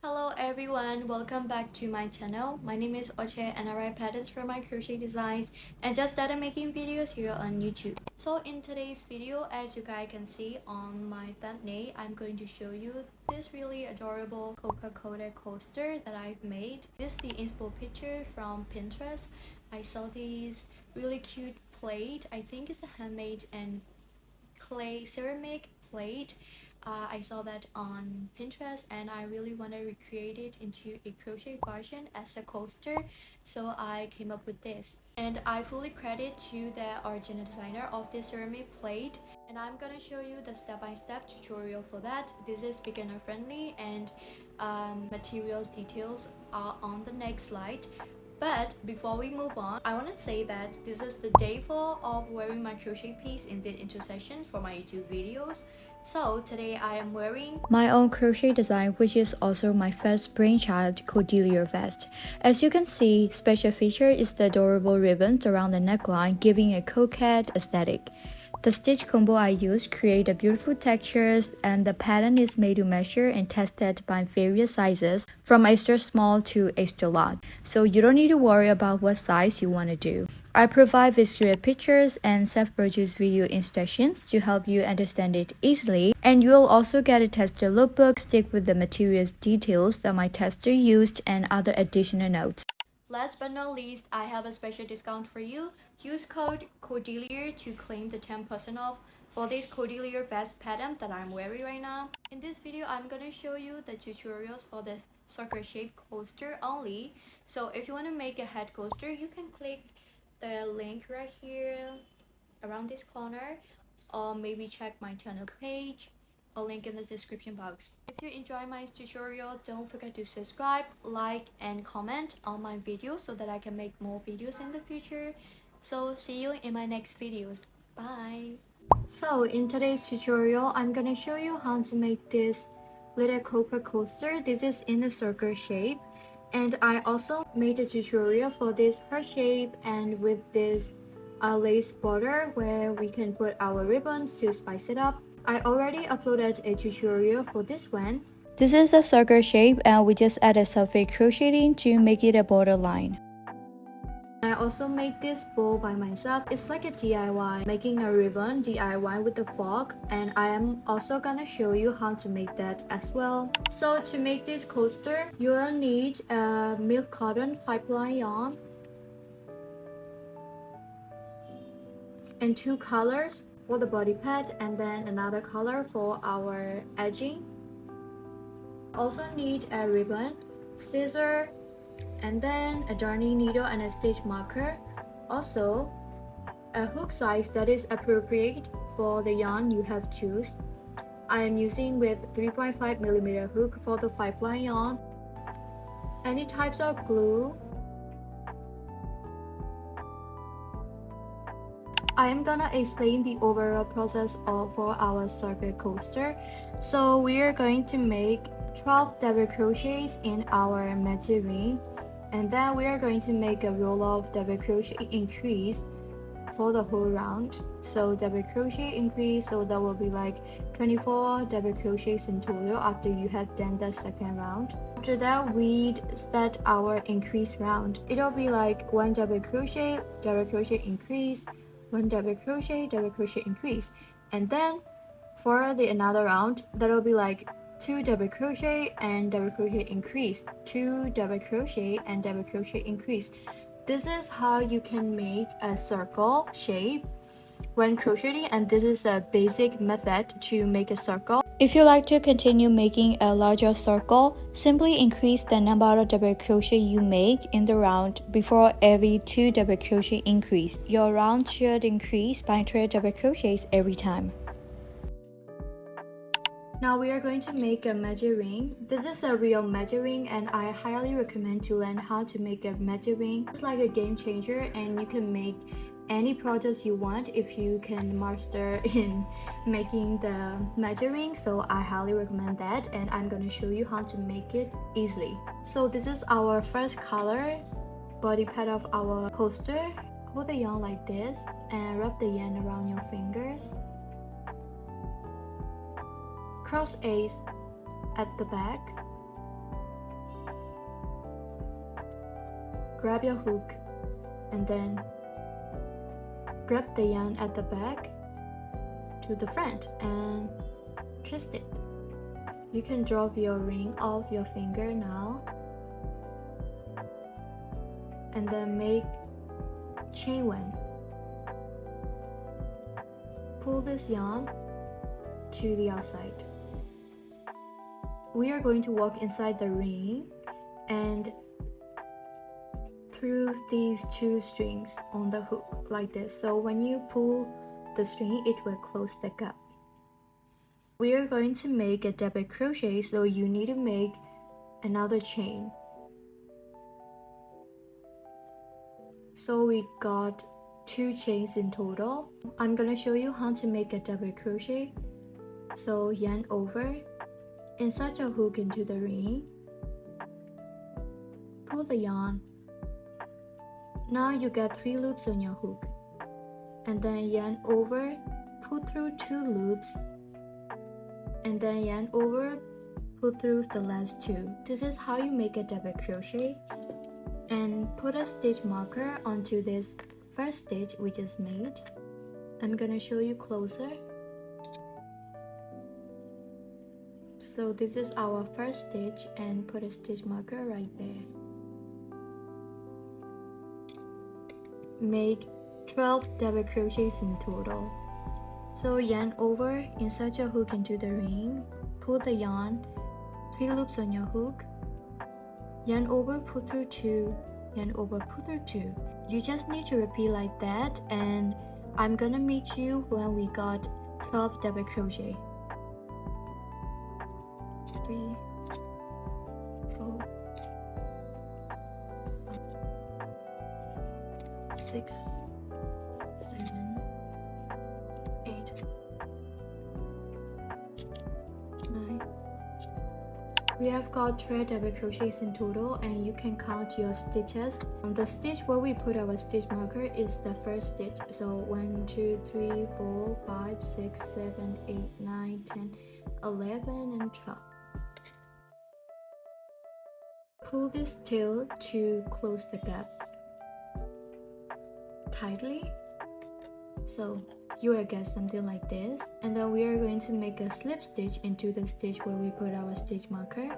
Hello everyone, welcome back to my channel. My name is Oche and I write patterns for my crochet designs and just started making videos here on YouTube. So in today's video, as you guys can see on my thumbnail, I'm going to show you this really adorable coquette coaster that I've made. This is the inspo picture from Pinterest. I saw these really cute plate. I think it's a handmade and clay ceramic plate. I saw that on Pinterest and I really want to recreate it into a crochet version as a coaster, so I came up with this, and I fully credit to the original designer of this ceramic plate, and I'm gonna show you the step-by-step tutorial for that. This is beginner friendly and materials details are on the next slide. But before we move on, I want to say that this is the day 4 of wearing my crochet piece in the intersection for my YouTube videos. So today I am wearing my own crochet design, which is also my first brainchild, Cordelia vest. As you can see, special feature is the adorable ribbons around the neckline, giving a coquette aesthetic. The stitch combo I used create a beautiful textures, and the pattern is made to measure and tested by various sizes from extra small to extra large, so you don't need to worry about what size you want to do. I provide visual pictures and self-produced video instructions to help you understand it easily, and you'll also get a tester lookbook stick with the materials details that my tester used and other additional notes. Last but not least, I have a special discount for you. Use code Cordelia to claim the 10% off for this Cordelia vest pattern that I'm wearing right now. In this video, I'm going to show you the tutorials for the circle shaped coaster only. So if you want to make a head coaster, you can click the link right here around this corner, or maybe check my channel page or link in the description box. If you enjoy my tutorial, don't forget to subscribe, like, and comment on my videos so that I can make more videos in the future. So see you in my next videos. Bye! So in today's tutorial, I'm gonna show you how to make this little coquette coaster. This is in the circle shape, and I also made a tutorial for this heart shape and with this lace border where we can put our ribbons to spice it up. I already uploaded a tutorial for this one. This is a circle shape and we just added surface crocheting to make it a borderline. I also made this bow by myself. It's like a DIY, making a ribbon DIY with the fork, and I am also gonna show you how to make that as well. So to make this coaster, you will need a milk cotton 5-ply yarn and 2 colors for the body pad, and then another color for our edging. Also need a ribbon, scissor, and then a darning needle and a stitch marker. Also a hook size that is appropriate for the yarn you have chosen. I am using with 3.5mm hook for the 5-ply yarn. Any types of glue. I am gonna explain the overall process for our circle coaster. So we are going to make 12 double crochets in our magic ring, and then we are going to make a row of double crochet increase for the whole round. So double crochet increase, so that will be like 24 double crochets in total after you have done the second round. After that, we start our increase round. It'll be like 1 double crochet increase, 1 double crochet increase, and then for the another round, that'll be like 2 double crochet and double crochet increase, 2 double crochet and double crochet increase. This is how you can make a circle shape when crocheting, and this is a basic method to make a circle. If you like to continue making a larger circle, simply increase the number of double crochet you make in the round before every 2 double crochet increase. Your round should increase by 3 double crochets every time. Now we are going to make a magic ring. This is a real magic ring, and I highly recommend to learn how to make a magic ring. It's like a game changer, and you can make any projects you want if you can master in making the magic ring. So I highly recommend that, and I'm gonna show you how to make it easily. So this is our first color, body part of our coaster. Hold the yarn like this and rub the yarn around your fingers. Cross 8 at the back, grab your hook and then grab the yarn at the back to the front and twist it. You can drop your ring off your finger now and then make chain 1. Pull this yarn to the outside. We are going to walk inside the ring and through these 2 strings on the hook like this. So when you pull the string, it will close the gap. We are going to make a double crochet, so you need to make another chain. So we got 2 chains in total. I'm gonna show you how to make a double crochet. So yarn over, insert your hook into the ring, pull the yarn. Now you get 3 loops on your hook, and then yarn over, pull through 2 loops, and then yarn over, pull through the last 2. This is how you make a double crochet. And put a stitch marker onto this first stitch we just made. I'm gonna show you closer. So this is our first stitch, and put a stitch marker right there. Make 12 double crochets in total. So yarn over, insert your hook into the ring, pull the yarn, 3 loops on your hook, yarn over, pull through 2, yarn over, pull through 2. You just need to repeat like that, and I'm gonna meet you when we got 12 double crochet. 3, 4, 5, 6, 7, 8, 9. We have got 12 double crochets in total, and you can count your stitches. The stitch where we put our stitch marker is the first stitch. So 1, 2, 3, 4, 5, 6, 7, 8, 9, 10, 11, and 12. Pull this tail to close the gap tightly. So you will get something like this, and then we are going to make a slip stitch into the stitch where we put our stitch marker.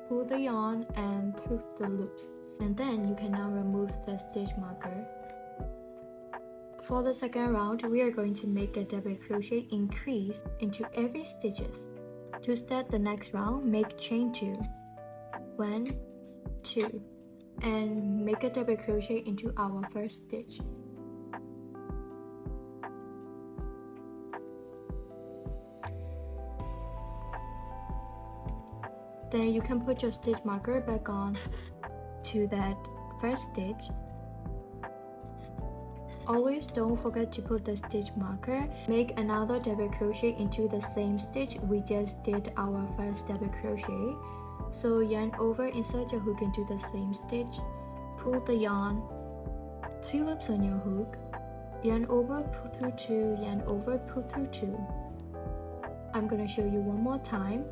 Pull the yarn and through the loops, and then you can now remove the stitch marker. For the second round, we are going to make a double crochet increase into every stitches. To start the next round, make chain 2, 1, 2, and make a double crochet into our first stitch. Then you can put your stitch marker back on to that first stitch. Always don't forget to put the stitch marker. Make another double crochet into the same stitch we just did our first double crochet. So yarn over, insert your hook into the same stitch, pull the yarn, 3 loops on your hook, yarn over, pull through 2, yarn over, pull through 2. I'm gonna show you one more time.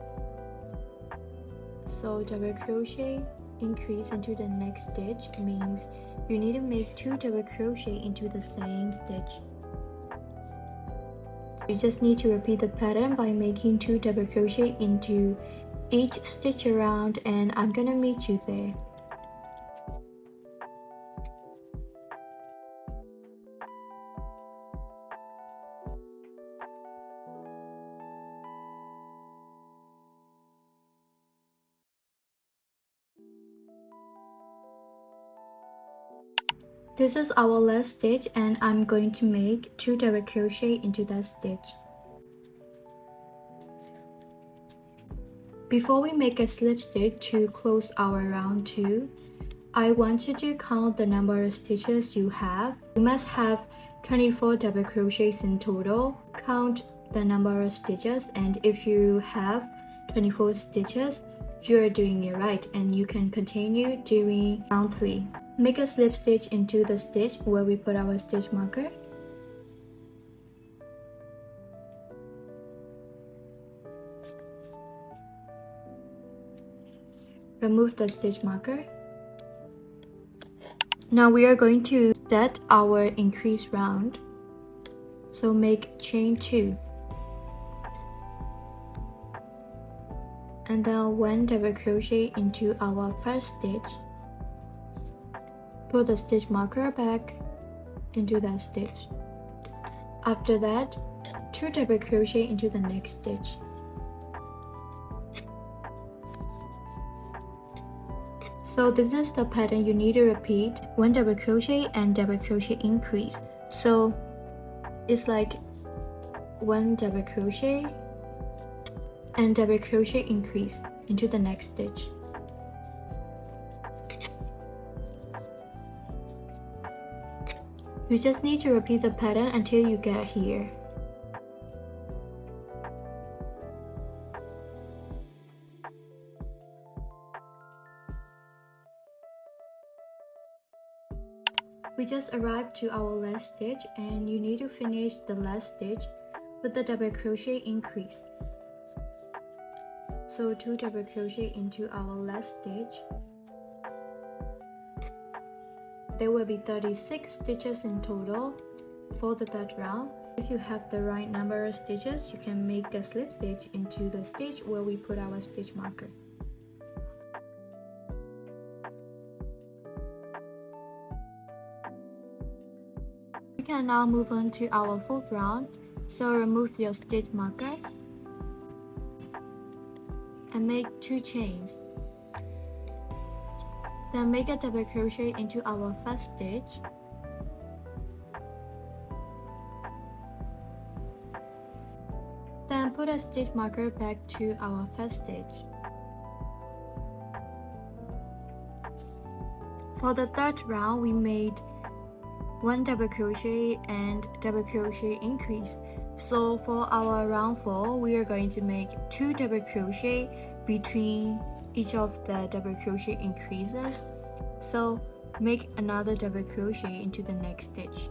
So double crochet, increase into the next stitch means you need to make 2 double crochet into the same stitch. You just need to repeat the pattern by making 2 double crochet into each stitch around, and I'm gonna meet you there. This is our last stitch, and I'm going to make 2 double crochet into that stitch. Before we make a slip stitch to close our round 2, I want you to count the number of stitches you have. You must have 24 double crochets in total. Count the number of stitches, and if you have 24 stitches, you are doing it right, and you can continue doing round 3. Make a slip stitch into the stitch where we put our stitch marker. remove the stitch marker. Now we are going to set our increase round. So make chain 2. And then 1 double crochet into our first stitch. Put the stitch marker back into that stitch. After that, 2 double crochet into the next stitch. So this is the pattern you need to repeat: 1 double crochet and double crochet increase. So it's like 1 double crochet and double crochet increase into the next stitch. You just need to repeat the pattern until you get here. We just arrived to our last stitch, and you need to finish the last stitch with the double crochet increase. So 2 double crochet into our last stitch. There will be 36 stitches in total for the third round. If you have the right number of stitches, you can make a slip stitch into the stitch where we put our stitch marker. We can now move on to our fourth round. So remove your stitch marker and make 2 chains. Then make a double crochet into our first stitch. Then put a stitch marker back to our first stitch. For the third round, we made 1 double crochet and double crochet increase. So for our round 4, we are going to make 2 double crochet between each of the double crochet increases. So make another double crochet into the next stitch.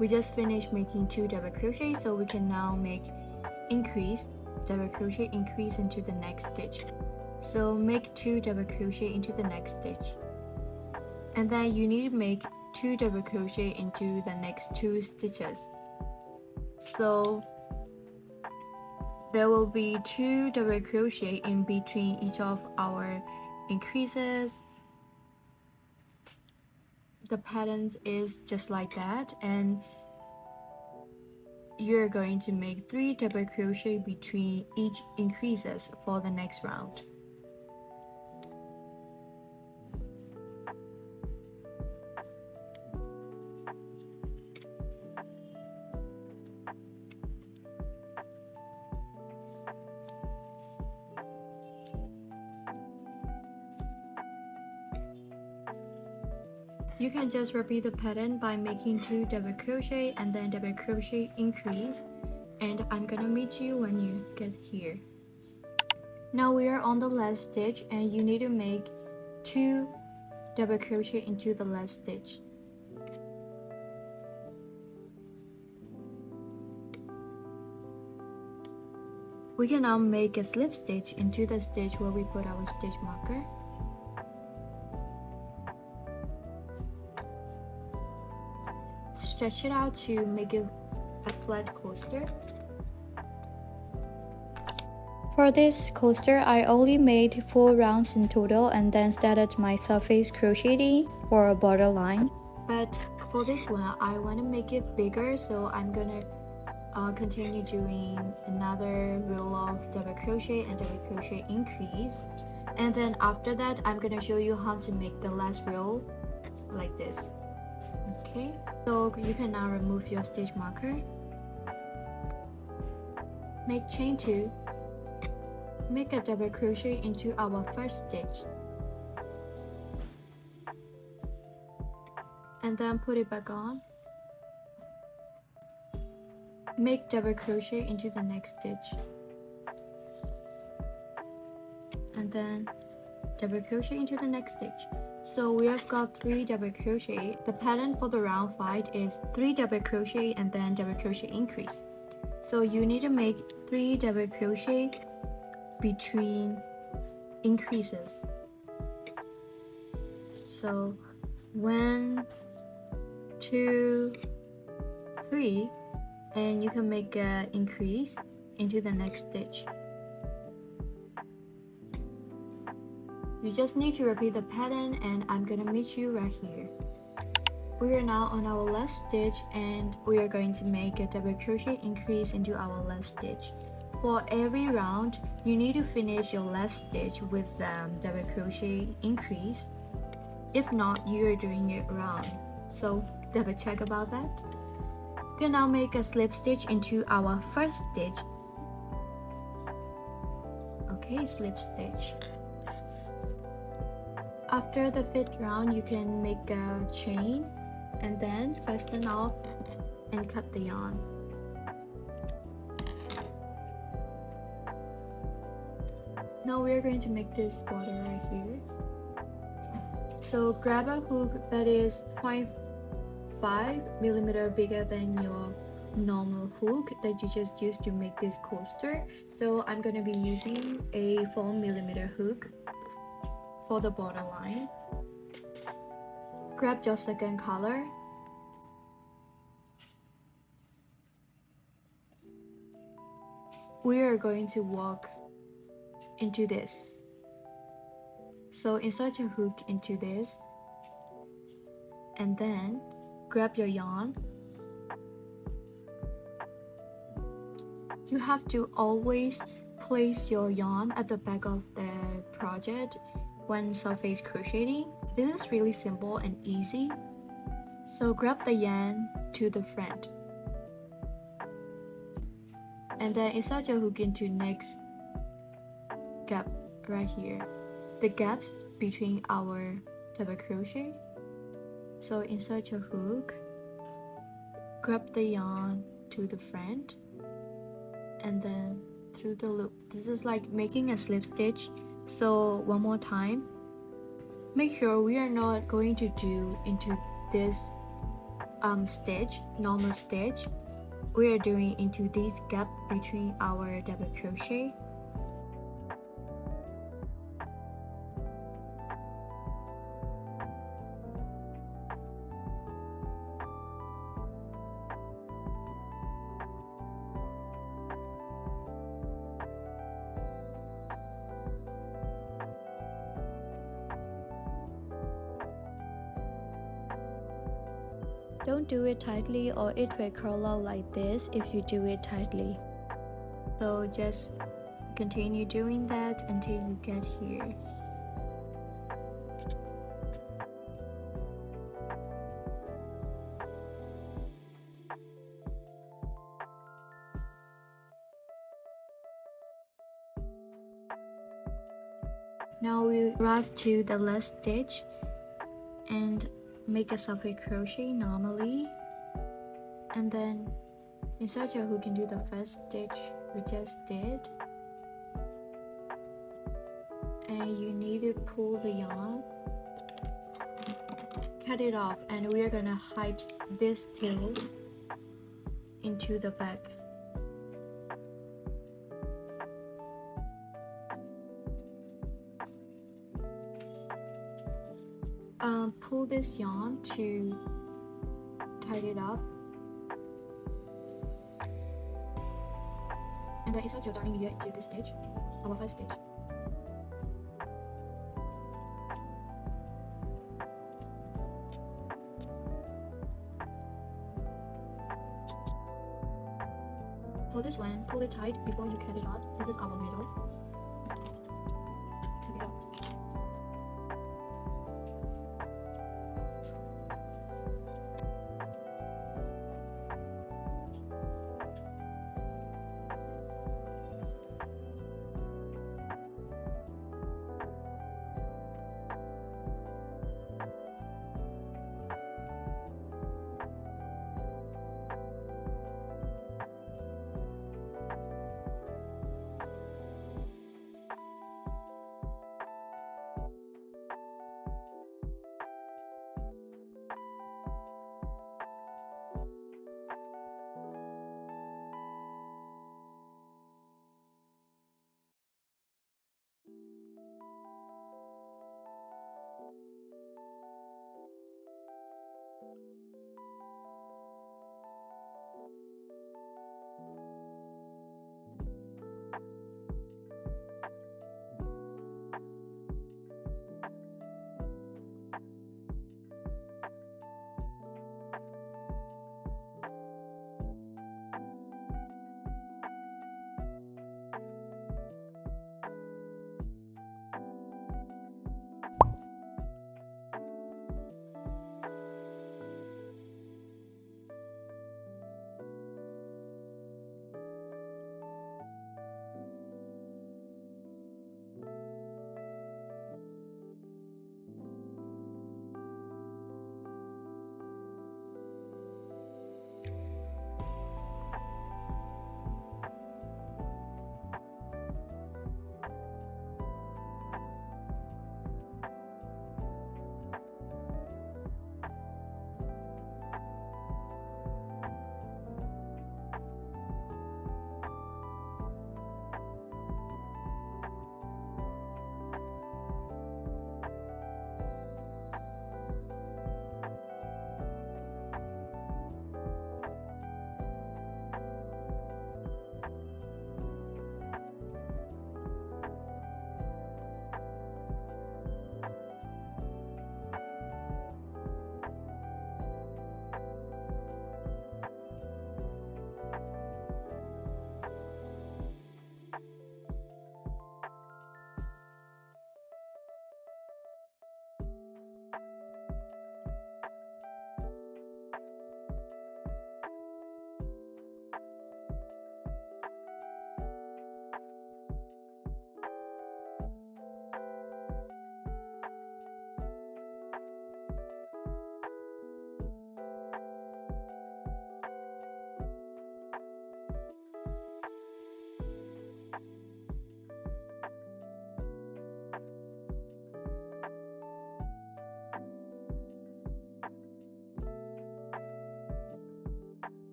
We just finished making 2 double crochet, so we can now make increase, double crochet increase into the next stitch. So make 2 double crochet into the next stitch. And then you need to make 2 double crochet into the next 2 stitches. So there will be 2 double crochet in between each of our increases. The pattern is just like that, and you're going to make 3 double crochet between each increases for the next round. You can just repeat the pattern by making 2 double crochet and then double crochet increase, and I'm gonna meet you when you get here. Now we are on the last stitch, and you need to make 2 double crochet into the last stitch. We can now make a slip stitch into the stitch where we put our stitch marker. Stretch it out to make it a flat coaster. For this coaster, I only made 4 rounds in total and then started my surface crocheting for a border line. But for this one, I want to make it bigger, so I'm gonna continue doing another row of double crochet and double crochet increase. And then after that, I'm gonna show you how to make the last row like this. Okay, so you can now remove your stitch marker. Make chain 2. Make a double crochet into our first stitch. And then put it back on. Make double crochet into the next stitch. And then double crochet into the next stitch. So we have got 3 double crochet. The pattern for the round 5 is 3 double crochet and then double crochet increase. So you need to make 3 double crochet between increases. So 1, 2, 3, and you can make an increase into the next stitch. You just need to repeat the pattern, and I'm gonna meet you right here. We are now on our last stitch, and we are going to make a double crochet increase into our last stitch. For every round, you need to finish your last stitch with double crochet increase. If not, you are doing it wrong, so double check about that. We can now make a slip stitch into our first stitch. Okay, slip stitch. After the 5th round, you can make a chain and then fasten off and cut the yarn. Now we are going to make this border right here. So grab a hook that is 0.5mm bigger than your normal hook that you just used to make this coaster. So I'm gonna be using a 4mm hook for the borderline. Grab your second color. We are going to walk into this. So insert your hook into this, and then grab your yarn. You have to always place your yarn at the back of the project when surface crocheting. This is really simple and easy. So grab the yarn to the front, and then insert your hook into next gap right here, the gaps between our double crochet. So insert your hook, grab the yarn to the front, and then through the loop. This is like making a slip stitch. So one more time, make sure we are not going to do into this stitch, normal stitch. We are doing into this gap between our double crochet. Don't do it tightly or it will curl out like this if you do it tightly. So just continue doing that until you get here. Now we arrive to the last stitch and make a surface crochet normally, and then insert your hook into the first stitch we just did, and you need to pull the yarn, cut it off, and we are gonna hide this tail into the back. Pull this yarn to tie it up, and then insert your darning needle into this stitch, our first stitch. For this one, pull it tight before you cut it out. This is our middle.